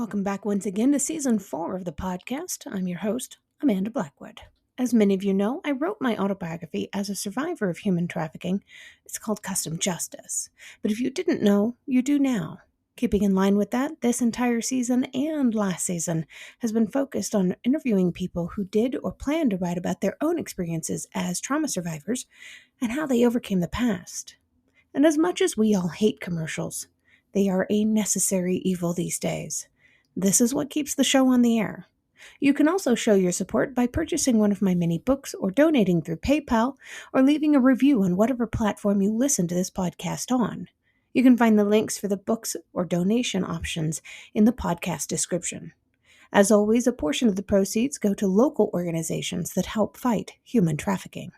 Welcome back once again to Season 4 of the podcast. I'm your host, Amanda Blackwood. As many of you know, I wrote my autobiography as a survivor of human trafficking. It's called Custom Justice. But if you didn't know, you do now. Keeping in line with that, this entire season and last season has been focused on interviewing people who did or plan to write about their own experiences as trauma survivors and how they overcame the past. And as much as we all hate commercials, they are a necessary evil these days. This is what keeps the show on the air. You can also show your support by purchasing one of my mini books or donating through PayPal or leaving a review on whatever platform you listen to this podcast on. You can find the links for the books or donation options in the podcast description. As always, a portion of the proceeds go to local organizations that help fight human trafficking.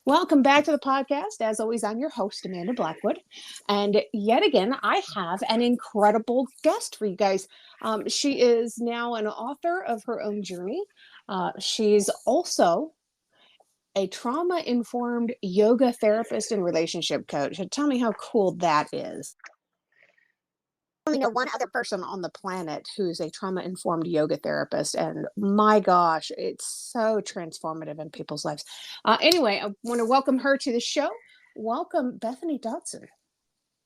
Welcome back to the podcast. As always, I'm your host, Amanda Blackwood. And yet again, I have an incredible guest for you guys. She is now an author of her own journey. She's also a trauma-informed yoga therapist and relationship coach. Tell me how cool that is. I only know one other person on the planet who's a trauma-informed yoga therapist, and my gosh, it's so transformative in people's lives. Anyway, I want to welcome her to the show. Welcome, Bethany Dotson.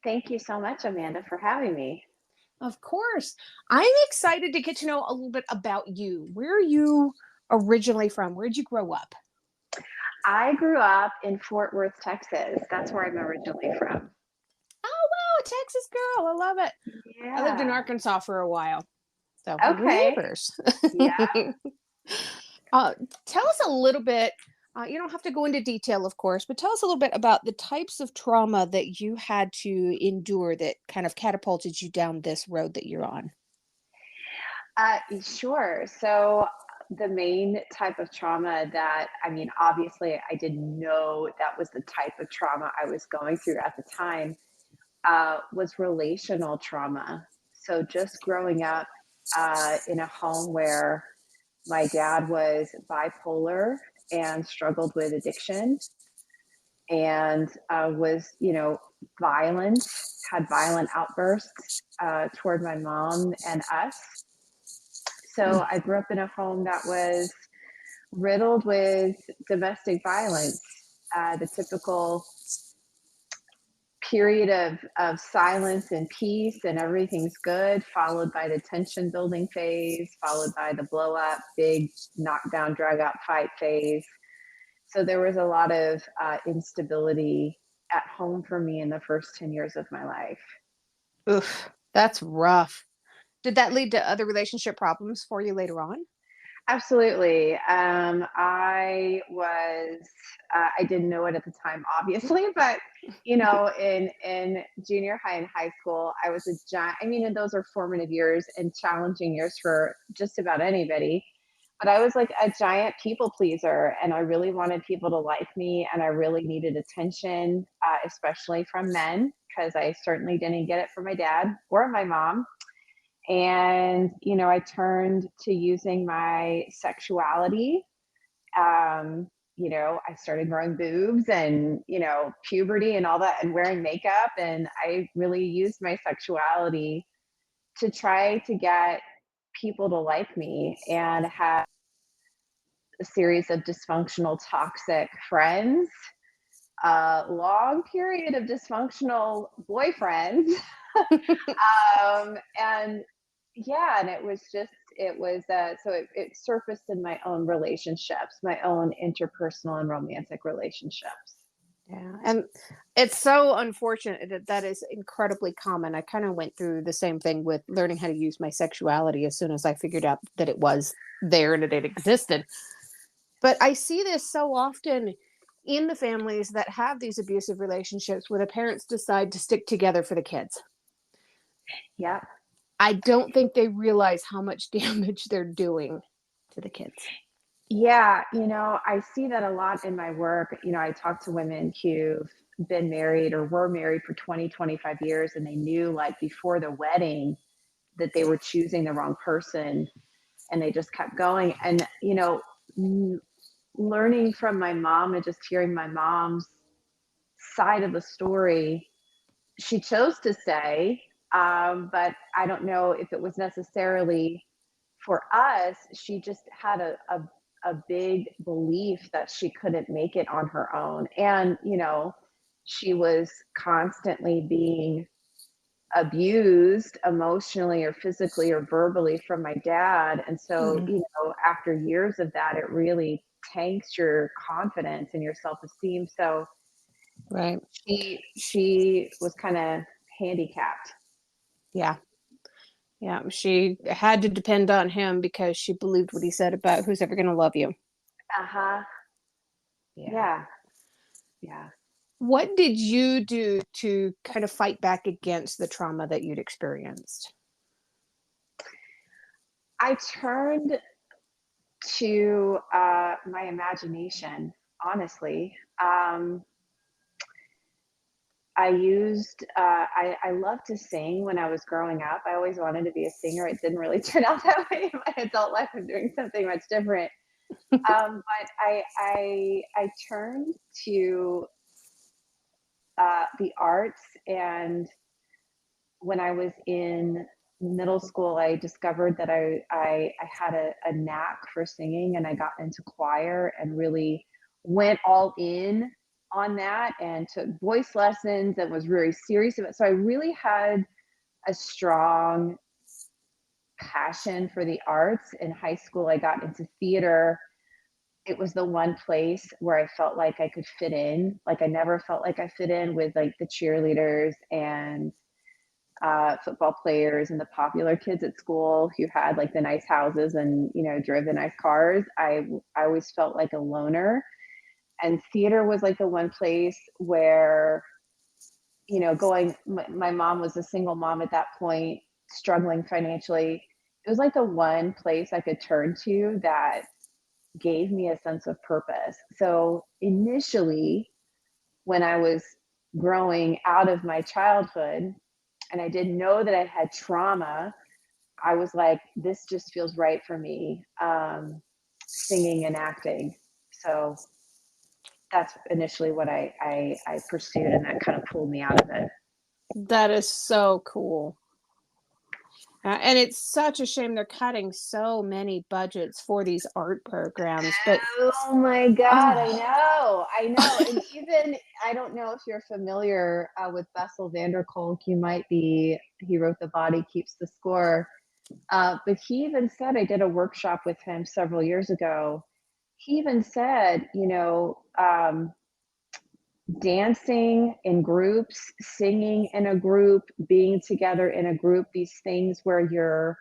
Thank you so much, Amanda, for having me. Of course. I'm excited to get to know a little bit about you. Where are you originally from? Where'd you grow up? I grew up in Fort Worth, Texas. That's where I'm originally from. Oh, wow, a Texas girl. I love it. Yeah. I lived in Arkansas for a while. So Okay. we're neighbors. Yeah. Tell us a little bit. You don't have to go into detail, of course, but tell us a little bit about the types of trauma that you had to endure that kind of catapulted you down this road that you're on. Sure. So the main type of trauma that, obviously I didn't know that was the type of trauma I was going through at the time, was relational trauma. So just growing up in a home where my dad was bipolar and struggled with addiction and was, violent, had violent outbursts toward my mom and us. So I grew up in a home that was riddled with domestic violence, the typical period of silence and peace and everything's good, followed by the tension building phase, followed by the blow up, big knockdown, drag out fight phase. So there was a lot of instability at home for me in the first 10 years of my life. Oof, that's rough. Did that lead to other relationship problems for you later on? Absolutely. I didn't know it at the time, obviously, but in junior high and high school, I was a giant. And those are formative years and challenging years for just about anybody. But I was like a giant people pleaser, and I really wanted people to like me, and I really needed attention, especially from men, because I certainly didn't get it from my dad or my mom. And, I turned to using my sexuality. I started growing boobs and, puberty and all that and wearing makeup. And I really used my sexuality to try to get people to like me and have a series of dysfunctional, toxic friends, a long period of dysfunctional boyfriends. And it surfaced in my own relationships, my own interpersonal and romantic relationships. Yeah. And it's so unfortunate that is incredibly common. I kind of went through the same thing with learning how to use my sexuality as soon as I figured out that it was there and that it existed. But I see this so often in the families that have these abusive relationships where the parents decide to stick together for the kids. Yeah. I don't think they realize how much damage they're doing to the kids. Yeah. I see that a lot in my work. I talk to women who've been married or were married for 20, 25 years, and they knew like before the wedding that they were choosing the wrong person, and they just kept going. And, learning from my mom and just hearing my mom's side of the story, she chose to stay. But I don't know if it was necessarily for us. She just had a big belief that she couldn't make it on her own. And, she was constantly being abused emotionally or physically or verbally from my dad. And so, Mm, after years of that, it really tanks your confidence and your self-esteem. So right. she was kind of handicapped. Yeah. Yeah. She had to depend on him because she believed what he said about who's ever going to love you. Uh-huh. Yeah. Yeah. Yeah. What did you do to kind of fight back against the trauma that you'd experienced? I turned to my imagination, honestly. I used, I loved to sing when I was growing up. I always wanted to be a singer. It didn't really turn out that way in my adult life. I'm doing something much different. But I turned to the arts, and when I was in middle school, I discovered that I had a knack for singing, and I got into choir and really went all in on that and took voice lessons and was very serious about it. So I really had a strong passion for the arts. In high school, I got into theater. It was the one place where I felt like I could fit in. Like I never felt like I fit in with like the cheerleaders and football players and the popular kids at school who had like the nice houses and drove the nice cars. I always felt like a loner, and theater was like the one place where going. My mom was a single mom at that point, struggling financially. It was like the one place I could turn to that gave me a sense of purpose. So initially, when I was growing out of my childhood and I didn't know that I had trauma, I was like, this just feels right for me, singing and acting. So that's initially what I pursued, and that kind of pulled me out of it. That is so cool. And it's such a shame they're cutting so many budgets for these art programs. But Oh my God, I oh, know, I know. And even, I don't know if you're familiar with Bessel van der Kolk. You might be. He wrote The Body Keeps the Score. But he even said, I did a workshop with him several years ago. He even said, dancing in groups, singing in a group, being together in a group, these things where you're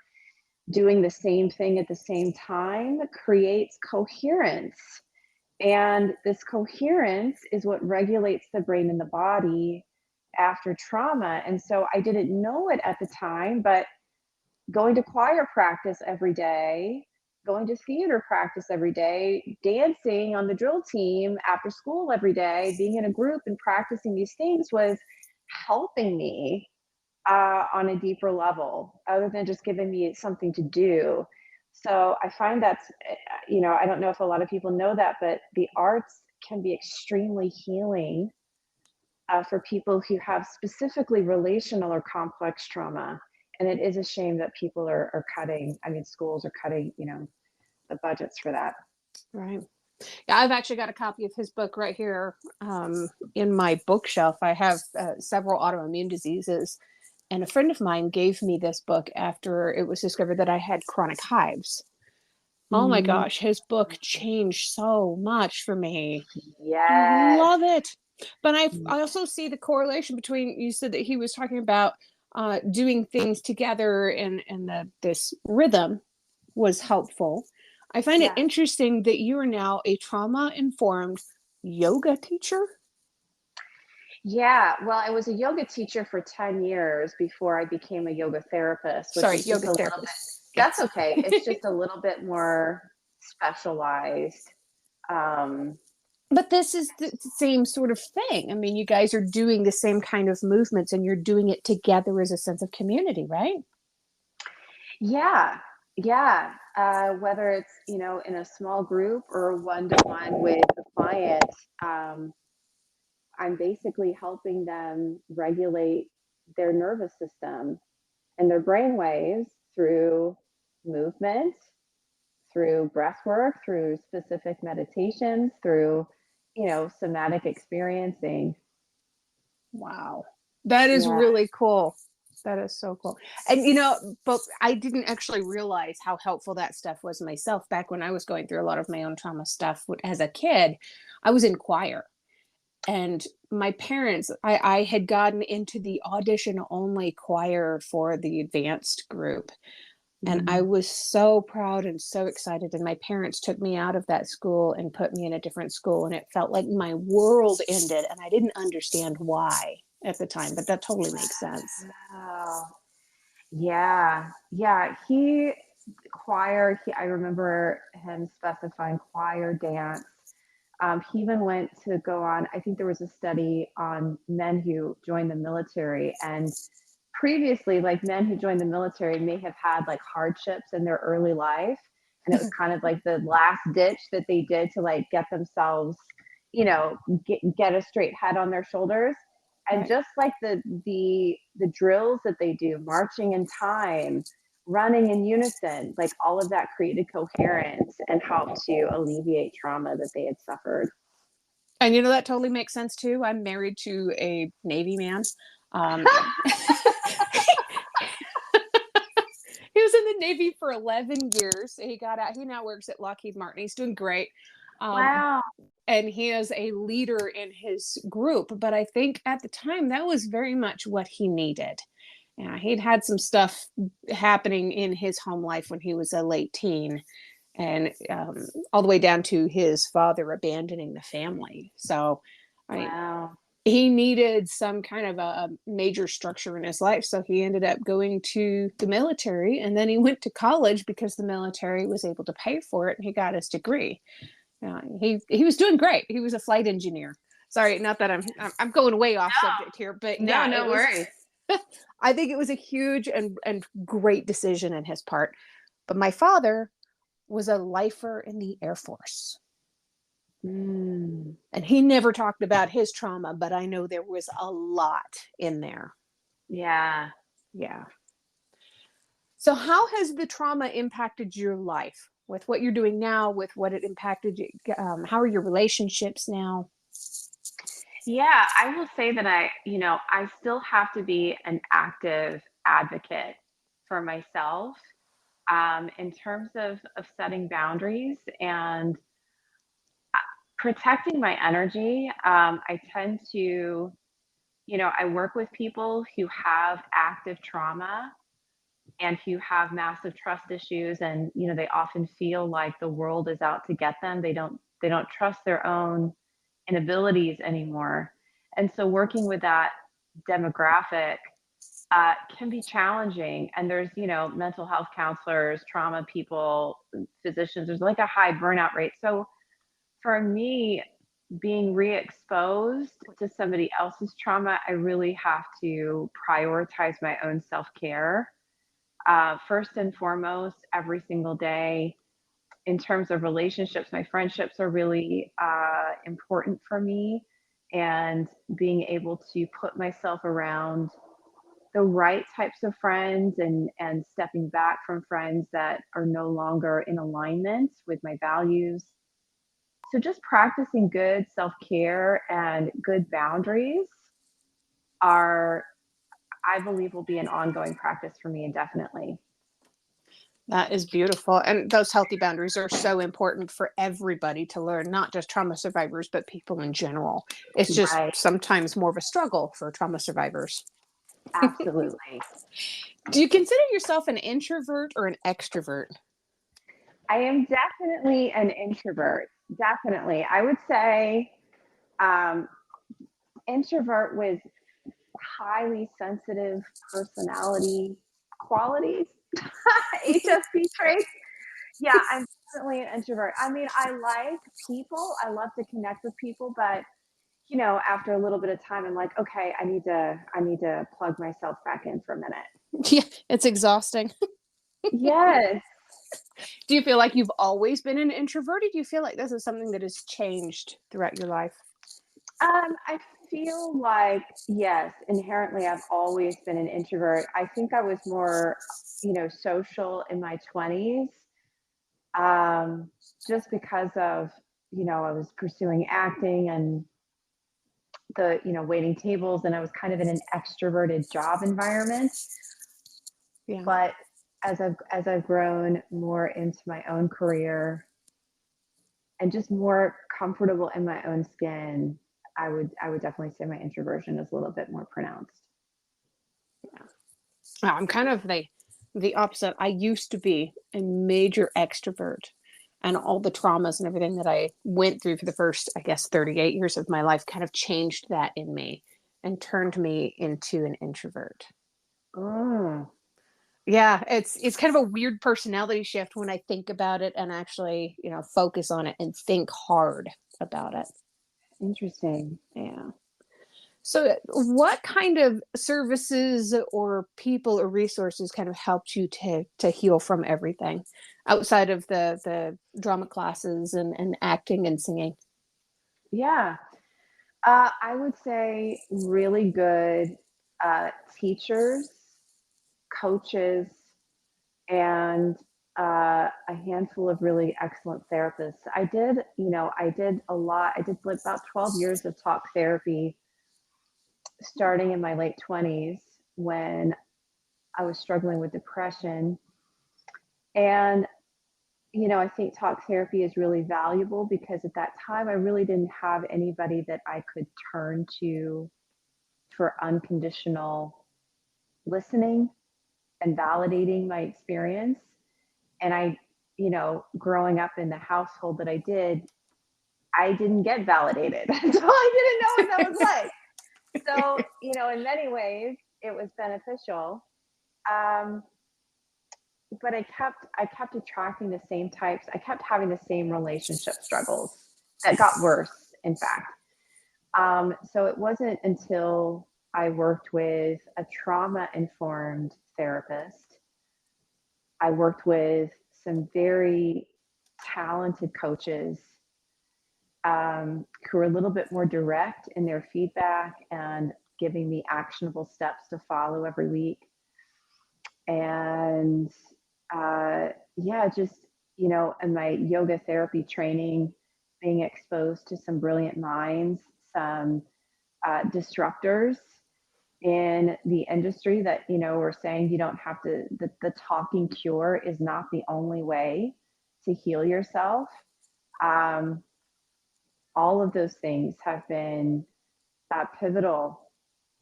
doing the same thing at the same time creates coherence. And this coherence is what regulates the brain and the body after trauma. And so I didn't know it at the time, but going to choir practice every day, going to theater practice every day, dancing on the drill team after school every day, being in a group and practicing these things was helping me on a deeper level, other than just giving me something to do. So I find that's, I don't know if a lot of people know that, but the arts can be extremely healing for people who have specifically relational or complex trauma. And it is a shame that people are cutting, I mean, schools are cutting, the budgets for that. right. Yeah, I've actually got a copy of his book right here in my bookshelf. I have several autoimmune diseases, and a friend of mine gave me this book after it was discovered that I had chronic hives. Oh my Mm, gosh, his book changed so much for me. I yes. love it. But I also see the correlation between, you said that he was talking about doing things together, and this rhythm was helpful. I find it Yeah. interesting that you are now a trauma informed yoga teacher. Yeah. Well, I was a yoga teacher for 10 years before I became a yoga therapist, which Sorry, is just yoga a little bit, therapist. that's Yes. okay. It's just a little bit more specialized. Um, But this is the same sort of thing. I mean, you guys are doing the same kind of movements and you're doing it together as a sense of community, right? yeah. Yeah. Whether it's, in a small group or one to one with a client, I'm basically helping them regulate. their nervous system and their brain waves through movement, through breath work, through specific meditations, through, somatic experiencing. Wow. That is Yeah. really cool. That is so cool. And but I didn't actually realize how helpful that stuff was myself back when I was going through a lot of my own trauma stuff as a kid. I was in choir, and my parents, I had gotten into the audition only choir for the advanced group. And I Mm. was so proud and so excited. And my parents took me out of that school and put me in a different school. And it felt like my world ended. And I didn't understand why at the time, but that totally makes sense. Wow. Yeah. Yeah. I remember him specifying choir dance. He even went to go on, I think there was a study on men who joined the military, and previously, like, men who joined the military may have had like hardships in their early life. And it was kind of like the last ditch that they did to like get themselves, you know, get a straight head on their shoulders. And Right. just like the drills that they do, marching in time, running in unison, like all of that created coherence and helped to alleviate trauma that they had suffered. And that totally makes sense too. I'm married to a Navy man. He was in the Navy for 11 years. He got out. He now works at Lockheed Martin. He's doing great. Um, Wow. and he is a leader in his group. But I think at the time that was very much what he needed. Yeah, he'd had some stuff happening in his home life when he was a late teen, and all the way down to his father abandoning the family. So, I mean, Wow. he needed some kind of a major structure in his life. So he ended up going to the military, and then he went to college because the military was able to pay for it, and he got his degree. He was doing great. He was a flight engineer. Sorry, not that I'm going way off subject here, but No, yeah, no it was. worries. I think it was a huge and great decision in his part. But my father was a lifer in the Air Force. Mm. And he never talked about his trauma, but I know there was a lot in there. Yeah. Yeah. So, how has the trauma impacted your life with what you're doing now, with what it impacted you? How are your relationships now? Yeah, I will say that I still have to be an active advocate for myself, in terms of setting boundaries and protecting my energy. I tend to, I work with people who have active trauma and who have massive trust issues, and they often feel like the world is out to get them. They don't trust their own inabilities anymore. And so working with that demographic can be challenging. And there's, mental health counselors, trauma people, physicians, there's like a high burnout rate. So for me, being re-exposed to somebody else's trauma, I really have to prioritize my own self-care, first and foremost, every single day. In terms of relationships, my friendships are really important for me, and being able to put myself around the right types of friends, and stepping back from friends that are no longer in alignment with my values. So just practicing good self-care and good boundaries are, I believe, will be an ongoing practice for me indefinitely. That is beautiful. And those healthy boundaries are so important for everybody to learn, not just trauma survivors, but people in general. It's just Right. sometimes more of a struggle for trauma survivors. Absolutely. Do you consider yourself an introvert or an extrovert? I am definitely an introvert. Definitely. I would say um, introvert with highly sensitive personality qualities, HSP traits. Yeah, I'm definitely an introvert. I mean, I like people. I love to connect with people, but after a little bit of time, I'm like, okay, I need to plug myself back in for a minute. Yeah, it's exhausting. Yes. Do you feel like you've always been an introvert, or do you feel like this is something that has changed throughout your life? I feel like, yes, inherently, I've always been an introvert. I think I was more, social in my 20s, um, just because of, I was pursuing acting and waiting tables, and I was kind of in an extroverted job environment. Yeah. But as I've grown more into my own career and just more comfortable in my own skin, I would definitely say my introversion is a little bit more pronounced. I'm kind of the opposite. I used to be a major extrovert, and all the traumas and everything that I went through for the first, I guess, 38 years of my life kind of changed that in me and turned me into an introvert. Oh, Yeah, it's kind of a weird personality shift when I think about it and actually, focus on it and think hard about it. interesting. Yeah. So, what kind of services or people or resources kind of helped you to heal from everything outside of the drama classes and acting and singing? Yeah. I would say really good teachers, coaches, and a handful of really excellent therapists. I did a lot. I did about 12 years of talk therapy starting in my late 20s when I was struggling with depression. And, I think talk therapy is really valuable because at that time I really didn't have anybody that I could turn to for unconditional listening and validating my experience. And growing up in the household that I did, I didn't get validated. So I didn't know what that was like. So, in many ways, it was beneficial. Um, but I kept attracting the same types. I kept having the same relationship struggles that got worse, in fact. So it wasn't until I worked with a trauma informed therapist. I worked with some very talented coaches who were a little bit more direct in their feedback and giving me actionable steps to follow every week. And yeah, just, in my yoga therapy training, being exposed to some brilliant minds, some disruptors in the industry that, were saying you don't have to, the talking cure is not the only way to heal yourself. Um, all of those things have been pivotal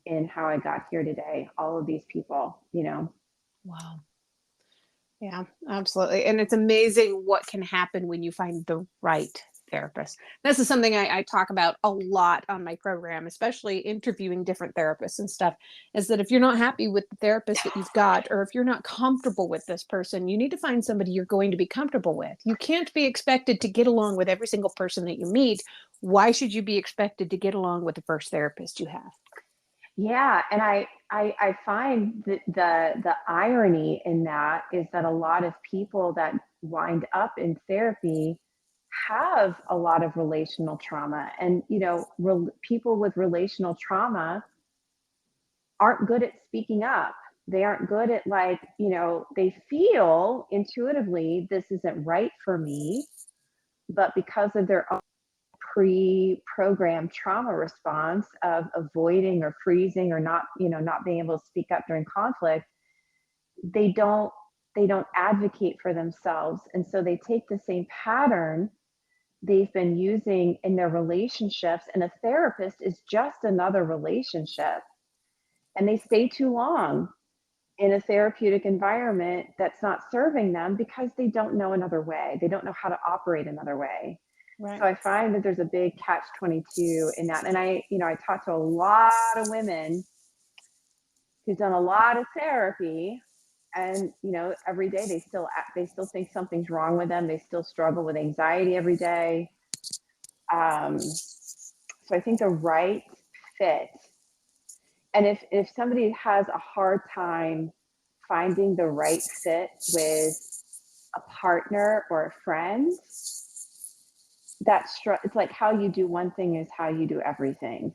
in how I got here today. All of these people. Wow. Yeah, absolutely. And it's amazing what can happen when you find the right therapist. This is something I talk about a lot on my program, especially interviewing different therapists and stuff, is that if you're not happy with the therapist that you've got, or if you're not comfortable with this person, you need to find somebody you're going to be comfortable with. You can't be expected to get along with every single person that you meet. Why should you be expected to get along with the first therapist you have? Yeah, and I find that the irony in that is that a lot of people that wind up in therapy have a lot of relational trauma, and people with relational trauma aren't good at speaking up. They aren't good at, like, they feel intuitively this isn't right for me, but because of their pre-programmed trauma response of avoiding or freezing or not being able to speak up during conflict, they don't advocate for themselves, and so they take the same pattern they've been using in their relationships, and a therapist is just another relationship, and they stay too long in a therapeutic environment that's not serving them because they don't know another way. They don't know how to operate another way. So Right. I find that there's a big catch 22 in that. And I talk to a lot of women who've done a lot of therapy, and every day they still think something's wrong with them. They still struggle with anxiety every day. So I think the right fit, and if somebody has a hard time finding the right fit with a partner or a friend, it's like how you do one thing is how you do everything.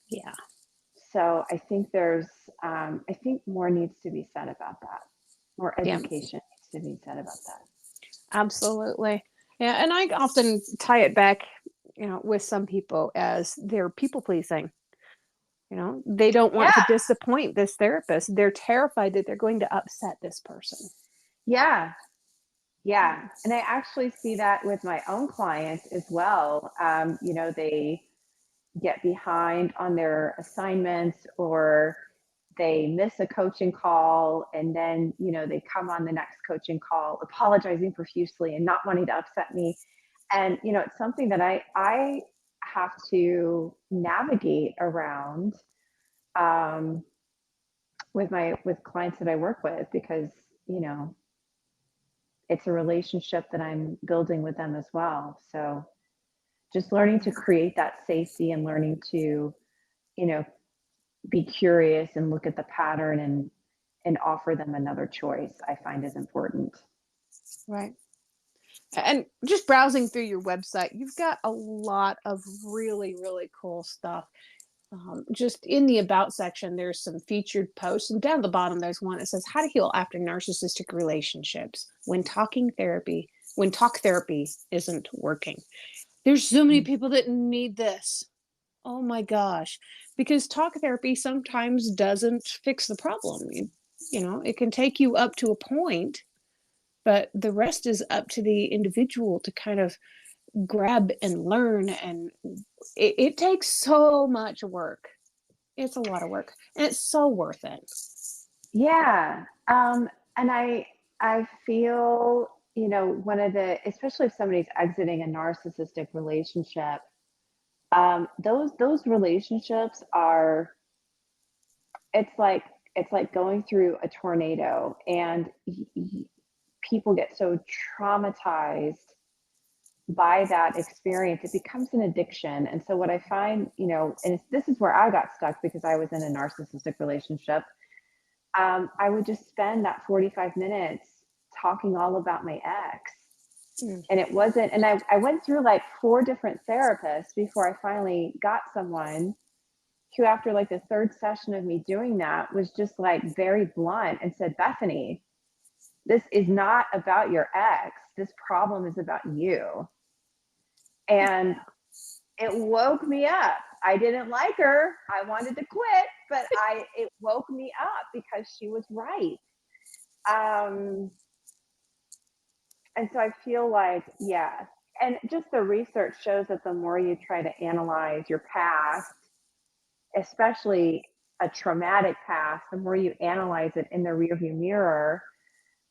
Yeah. So I think I think more needs to be said about that. More Yeah. education needs to be said about that. Absolutely. Yeah, and I often tie it back, with some people as they're people pleasing. They don't Yeah, want to disappoint this therapist. They're terrified that they're going to upset this person. yeah, yeah. Yeah. And I actually see that with my own clients as well. They get behind on their assignments or they miss a coaching call and then they come on the next coaching call apologizing profusely and not wanting to upset me, and it's something that I have to navigate around, um, with clients that I work with, because you know it's a relationship that I'm building with them as well. So just learning to create that safety and learning to you know be curious and look at the pattern and offer them another choice, I find is important. Right. And just browsing through your website, you've got a lot of really, really cool stuff. Just in the about section, there's some featured posts, and down the bottom, there's one that says how to heal after narcissistic relationships when talk therapy isn't working. There's so many people that need this. Oh my gosh. Because talk therapy sometimes doesn't fix the problem. It can take you up to a point, but the rest is up to the individual to kind of grab and learn. And it takes so much work. It's a lot of work, and it's so worth it. Yeah. And I feel, one of the, especially if somebody's exiting a narcissistic relationship, those relationships are, it's like it's like going through a tornado, and people get so traumatized by that experience, it becomes an addiction. And so what I find, this is where I got stuck because I was in a narcissistic relationship. I would just spend that 45 minutes talking all about my ex. Mm. And it wasn't, and I went through like four different therapists before I finally got someone who, after like the third session of me doing that, was just like very blunt and said, Bethany, this is not about your ex. This problem is about you. And it woke me up. I didn't like her. I wanted to quit, but it woke me up because she was right. Um, and so I feel like, yeah. And just the research shows that the more you try to analyze your past, especially a traumatic past, the more you analyze it in the rearview mirror,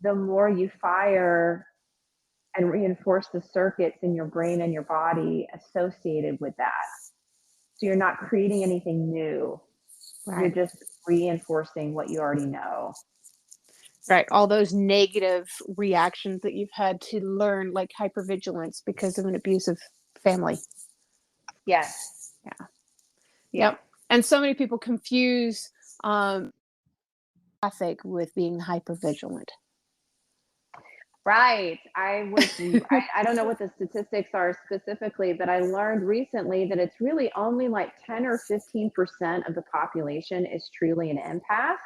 the more you fire and reinforce the circuits in your brain and your body associated with that. So you're not creating anything new. You're Right. just reinforcing what you already know. Right. All those negative reactions that you've had to learn, like hypervigilance because of an abusive family. Yes. Yeah. Yeah. Yep. And so many people confuse empathic with being hypervigilant. Right. I don't know what the statistics are specifically, but I learned recently that it's really only like 10 or 15% of the population is truly an empath,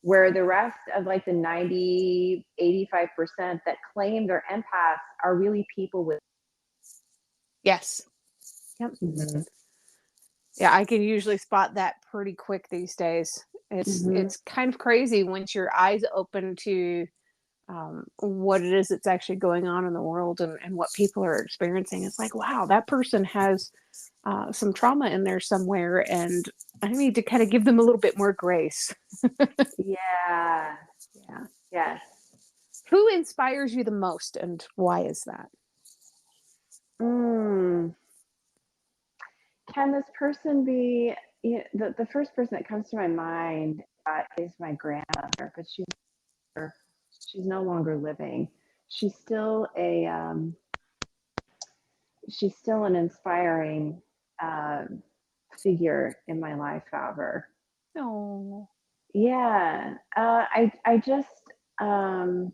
where the rest of like the 90, 85% that claim they're empaths are really people with. Yes. Yep. Mhm. Yeah, I can usually spot that pretty quick these days. Mhm. It's kind of crazy once your eyes open to what it is that's actually going on in the world and what people are experiencing. It's like, wow, that person has some trauma in there somewhere, and I need to kind of give them a little bit more grace. Yeah. Yeah. Yes. Who inspires you the most, and why is that? Mm. Can this person be, the first person that comes to my mind is my grandmother, but she's no longer living. She's still she's still an inspiring uh, figure in my life. However, Oh, yeah, I just um,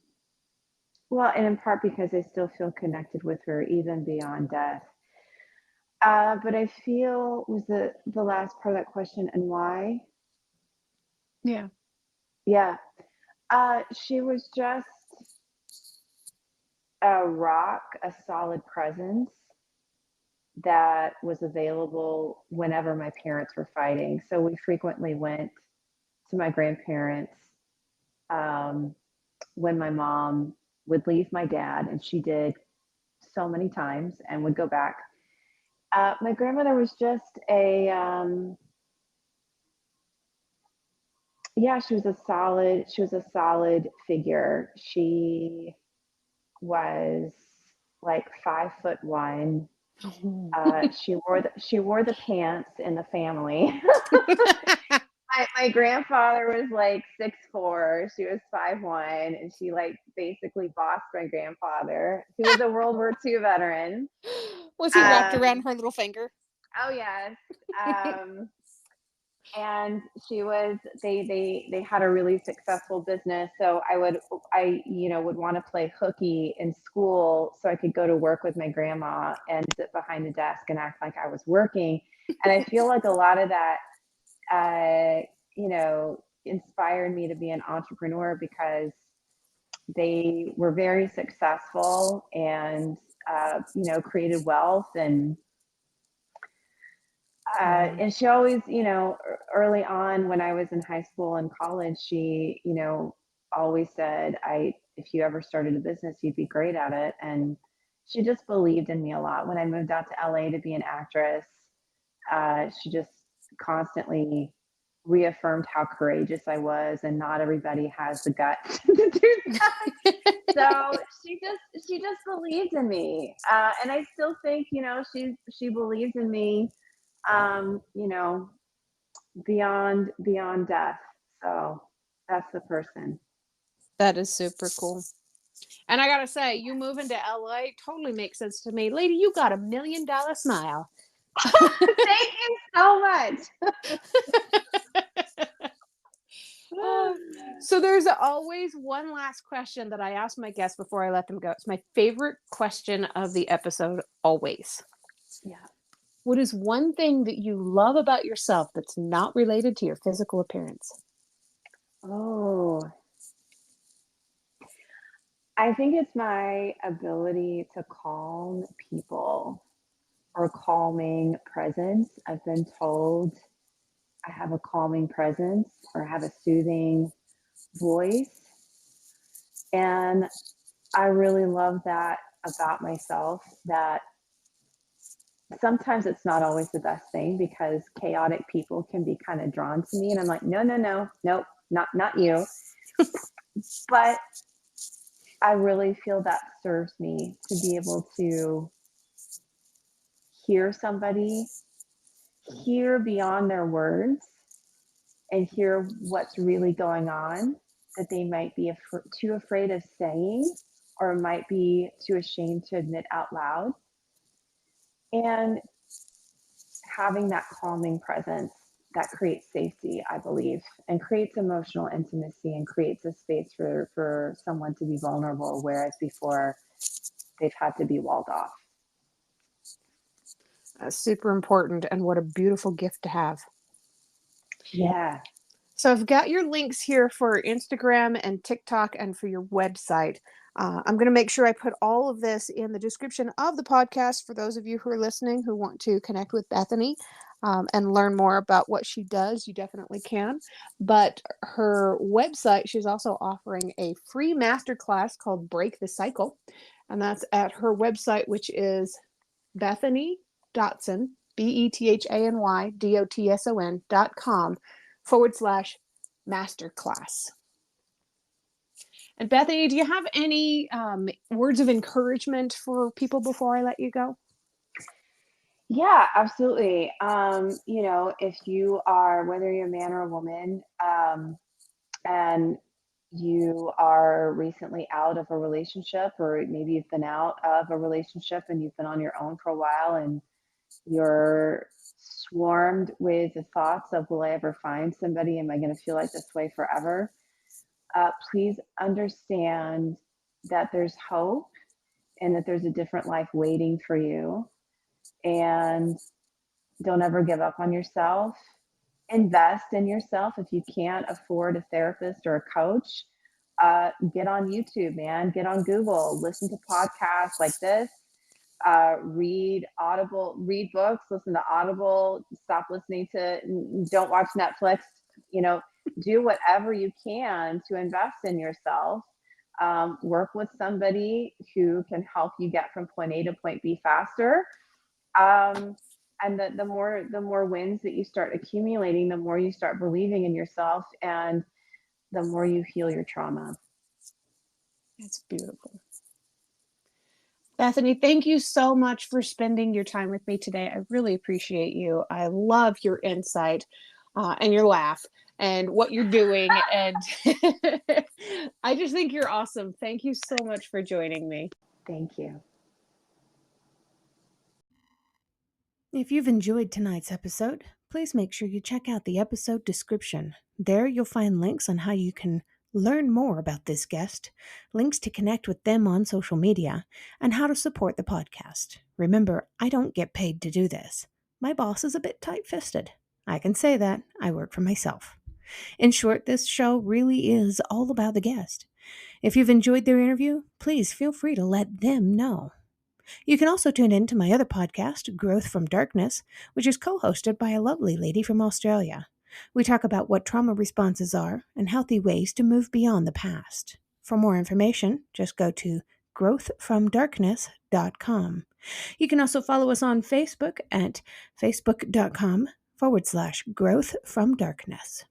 well, and in part because I still feel connected with her even beyond death. But I feel was the last part of that question and why? Yeah. Yeah. She was just a rock, a solid presence that was available whenever my parents were fighting. So we frequently went to my grandparents um, when my mom would leave my dad, and she did so many times and would go back. My grandmother was just yeah, she was a solid figure. She was like 5'1". She wore the pants in the family. My grandfather was like 6'4". She was 5'1", and she like basically bossed my grandfather. He was a World War II veteran. Was he wrapped around her little finger? Oh yes. Um, and she was they had a really successful business. So I would want to play hooky in school so I could go to work with my grandma and sit behind the desk and act like I was working. And I feel like a lot of that inspired me to be an entrepreneur because they were very successful and created wealth. And she always, early on when I was in high school and college, she, always said, if you ever started a business, you'd be great at it. And she just believed in me a lot. When I moved out to LA to be an actress, she just constantly reaffirmed how courageous I was, and not everybody has the guts to do that. So she just believed in me, and I still think she believes in me, um, you know, beyond death. So that's the person. That is super cool. And I gotta say, you moving to LA totally makes sense to me. Lady, you got $1 million smile. Thank you so much. Uh, so there's always one last question that I ask my guests before I let them go. It's my favorite question of the episode, always. Yeah. What is one thing that you love about yourself that's not related to your physical appearance? Oh, I think it's my ability to calm people, or calming presence. I've been told I have a calming presence or have a soothing voice. And I really love that about myself, that sometimes it's not always the best thing because chaotic people can be kind of drawn to me. And I'm like, no, no, no, nope, not you. But I really feel that serves me to be able to hear somebody, hear beyond their words, and hear what's really going on that they might be too afraid of saying, or might be too ashamed to admit out loud. And having that calming presence that creates safety, I believe, and creates emotional intimacy and creates a space for someone to be vulnerable, whereas before they've had to be walled off. That's super important, and what a beautiful gift to have. Yeah. So I've got your links here for Instagram and TikTok and for your website. I'm going to make sure I put all of this in the description of the podcast for those of you who are listening who want to connect with Bethany and learn more about what she does. You definitely can. But her website, she's also offering a free masterclass called Break the Cycle. And that's at her website, which is Bethany Dotson, BETHANYDOTSON.com/masterclass. And Bethany, do you have any words of encouragement for people before I let you go? Yeah, absolutely. If you are, whether you're a man or a woman, and you are recently out of a relationship, or maybe you've been out of a relationship and you've been on your own for a while, and you're swarmed with the thoughts of, will I ever find somebody? Am I going to feel like this way forever? Please understand that there's hope and that there's a different life waiting for you. and don't ever give up on yourself. Invest in yourself. If you can't afford a therapist or a coach, get on YouTube, man. Get on Google. Listen to podcasts like this. Read books, listen to Audible. Stop listening to. Don't watch Netflix. You know, do whatever you can to invest in yourself. Work with somebody who can help you get from point A to point B faster. And the more wins that you start accumulating, the more you start believing in yourself, and the more you heal your trauma. That's beautiful. Bethany, thank you so much for spending your time with me today. I really appreciate you. I love your insight and your laugh and what you're doing. And I just think you're awesome. Thank you so much for joining me. Thank you. If you've enjoyed tonight's episode, please make sure you check out the episode description. There you'll find links on how you can learn more about this guest, links to connect with them on social media, and how to support the podcast. Remember, I don't get paid to do this. My boss is a bit tight-fisted. I can say that. I work for myself. In short, this show really is all about the guest. If you've enjoyed their interview, please feel free to let them know. You can also tune in to my other podcast, Growth from Darkness, which is co-hosted by a lovely lady from Australia. We talk about what trauma responses are and healthy ways to move beyond the past. For more information, just go to growthfromdarkness.com. You can also follow us on Facebook at facebook.com/growthfromdarkness.